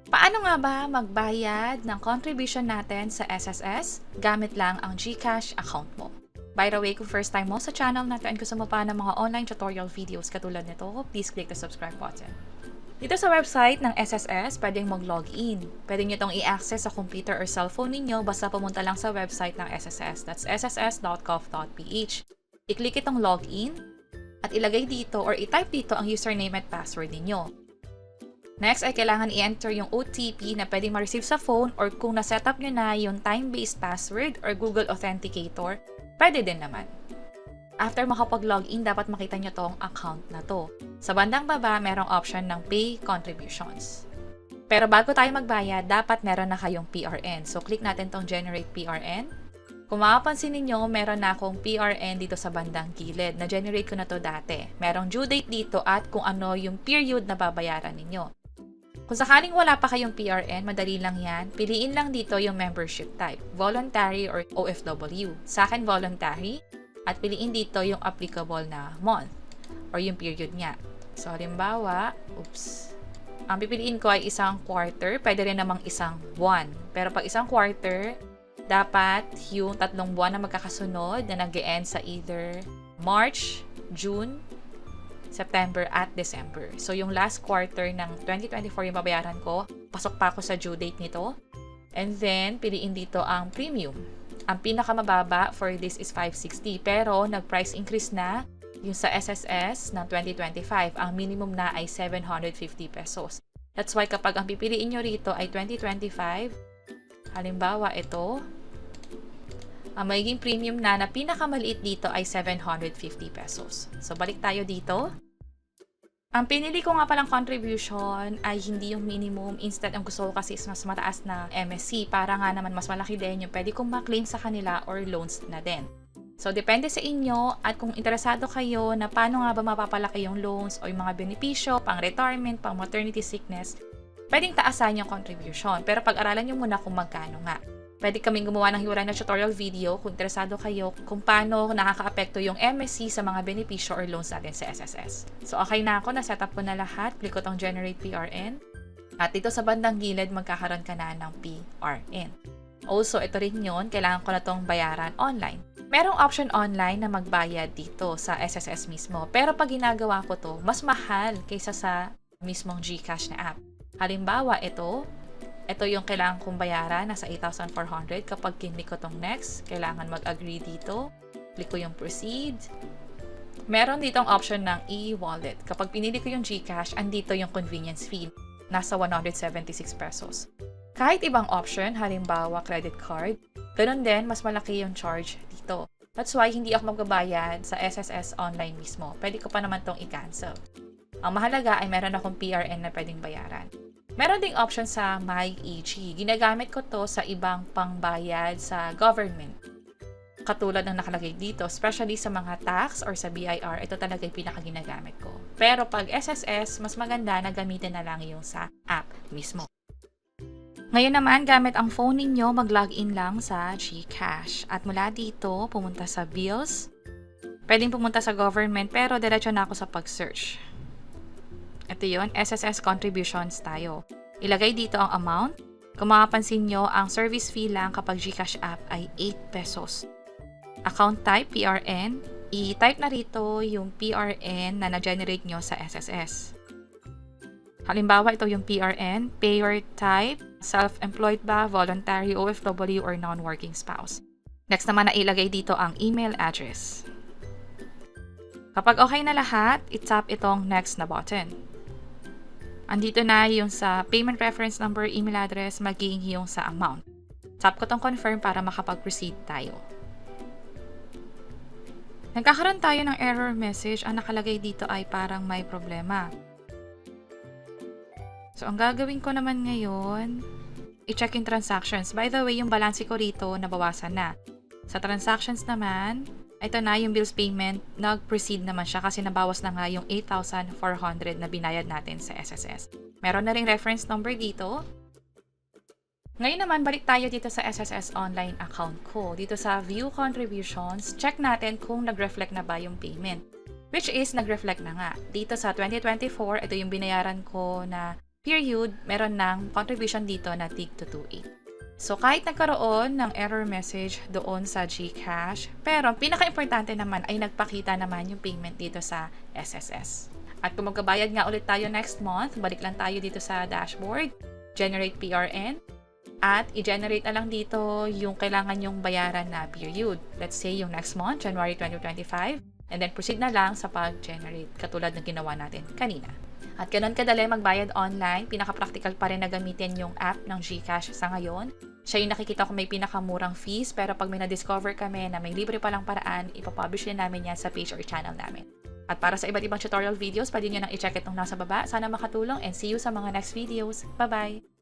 Paano nga ba magbayad ng contribution natin sa SSS gamit lang ang GCash account mo? By the way, kung first time mo sa channel natin at gusto mo pa ng mga online tutorial videos katulad nito, please click the subscribe button. Dito sa website ng SSS, pwedeng mag-login. Pwede nyo itong i-access sa computer or cellphone ninyo basta pumunta lang sa website ng SSS. That's sss.gov.ph. I-click itong login at ilagay dito or i-type dito ang username at password ninyo. Next ay kailangan i-enter yung OTP na pwedeng ma-receive sa phone or kung na-setup nyo na yung time-based password or Google Authenticator, pwede din naman. After makapag-login, dapat makita nyo tong account na to. Sa bandang baba, merong option ng Pay Contributions. Pero bago tayo magbayad, dapat meron na kayong PRN. So, click natin tong Generate PRN. Kung makapansin ninyo, meron na akong PRN dito sa bandang gilid. Na-generate ko na to dati. Merong due date dito at kung ano yung period na babayaran ninyo. Kung sakaling wala pa kayong PRN, madali lang yan. Piliin lang dito yung membership type, voluntary or OFW. Sa akin, voluntary. At piliin dito yung applicable na month or yung period niya. So, halimbawa, ang pipiliin ko ay isang quarter. Pwede rin namang isang buwan. Pero pag isang quarter, dapat yung 3 buwan na magkakasunod na nag-e-end sa either March, June, September at December. So, yung last quarter ng 2024 yung babayaran ko, pasok pa ako sa due date nito. And then, piliin dito ang premium. Ang pinakamababa for this is 560 pero nag-price increase na yung sa SSS ng 2025. Ang minimum na ay 750 pesos. That's why kapag ang pipiliin nyo rito ay 2025, halimbawa ito, ang magiging premium na pinakamaliit dito ay 750 pesos. So balik tayo dito. Ang pinili ko nga palang contribution ay hindi yung minimum. Instead, ang gusto ko kasi is mas mataas na MSC para nga naman mas malaki din yung pwede kong ma-claim sa kanila or loans na din. So, depende sa inyo at kung interesado kayo na paano nga ba mapapalaki yung loans o yung mga benepisyo, pang retirement, pang maternity sickness, pwedeng taasan yung contribution. Pero pag-aralan nyo muna kung magkano nga. Pwede kaming gumawa ng hiwalay na tutorial video kung interesado kayo kung paano nakaka-apekto yung MSC sa mga benepisyo or loans natin sa SSS. So, okay na ako. Na-setup ko na lahat. Click ko tong Generate PRN. At dito sa bandang gilid, magkakaroon ka na ng PRN. Also, ito rin yun. Kailangan ko na tong bayaran online. Merong option online na magbayad dito sa SSS mismo. Pero pag ginagawa ko to, mas mahal kaysa sa mismong GCash na app. Halimbawa, ito yung kailangan kong bayaran, nasa 8,400. Kapag kinlik ko tong next, kailangan mag-agree dito. Click ko yung proceed. Meron ditong option ng e-wallet. Kapag pinili ko yung GCash, andito yung convenience fee. Nasa 176 pesos. Kahit ibang option, halimbawa credit card, ganun din, mas malaki yung charge dito. That's why hindi ako magbabayad sa SSS online mismo. Pwede ko pa naman tong i-cancel. Ang mahalaga ay meron akong PRN na pwedeng bayaran. Meron ding option sa MyEG. Ginagamit ko to sa ibang pangbayad sa government. Katulad ng nakalagay dito, especially sa mga tax or sa BIR, ito talaga yung pinakaginagamit ko. Pero pag SSS, mas maganda na gamitin na lang yung sa app mismo. Ngayon naman, gamit ang phone ninyo, mag-login lang sa GCash. At mula dito, pumunta sa Bills. Pwedeng pumunta sa government, pero diretso na ako sa pag-search. Ito yun, SSS contributions tayo. Ilagay dito ang amount. Kung makapansin nyo, ang service fee lang kapag GCash app ay 8 pesos. Account type, PRN. I-type na rito yung PRN na na-generate nyo sa SSS. Halimbawa, ito yung PRN. Payer type, self-employed ba, voluntary, OFW, or non-working spouse. Next naman na ilagay dito ang email address. Kapag okay na lahat, i-tap itong next na button. Andito na yung sa payment reference number, email address, magiging yung sa amount. Tap ko tong confirm para makapag-proceed tayo. Nagkakaroon tayo ng error message. Ang nakalagay dito ay parang may problema. So, ang gagawin ko naman ngayon, i-check yung transactions. By the way, yung balance ko rito, nabawasan na. Sa transactions naman, ito na yung bills payment, nag-proceed naman siya kasi nabawas na nga yung 8,400 na binayad natin sa SSS. Meron na ring reference number dito. Ngayon naman, balik tayo dito sa SSS online account ko. Dito sa View Contributions, check natin kung nag-reflect na ba yung payment. Which is, nag-reflect na nga. Dito sa 2024, ito yung binayaran ko na period, meron ng contribution dito na tig to 2.8. So, kahit nagkaroon ng error message doon sa GCash, pero ang pinaka-importante naman ay nagpakita naman yung payment dito sa SSS. At kung magbabayad nga ulit tayo next month, balik lang tayo dito sa dashboard, generate PRN, at i-generate na lang dito yung kailangan yung bayaran na period. Let's say yung next month, January 2025, and then proceed na lang sa pag-generate, katulad ng ginawa natin kanina. At ganun kadali magbayad online, pinaka-practical pa rin na gamitin yung app ng GCash sa ngayon. Siya yung nakikita ko may pinakamurang fees, pero pag may na-discover kami na may libre palang paraan, ipapublish din namin yan sa page or channel namin. At para sa iba't ibang tutorial videos, pwede nyo nang i-check itong nasa baba. Sana makatulong and see you sa mga next videos. Bye-bye!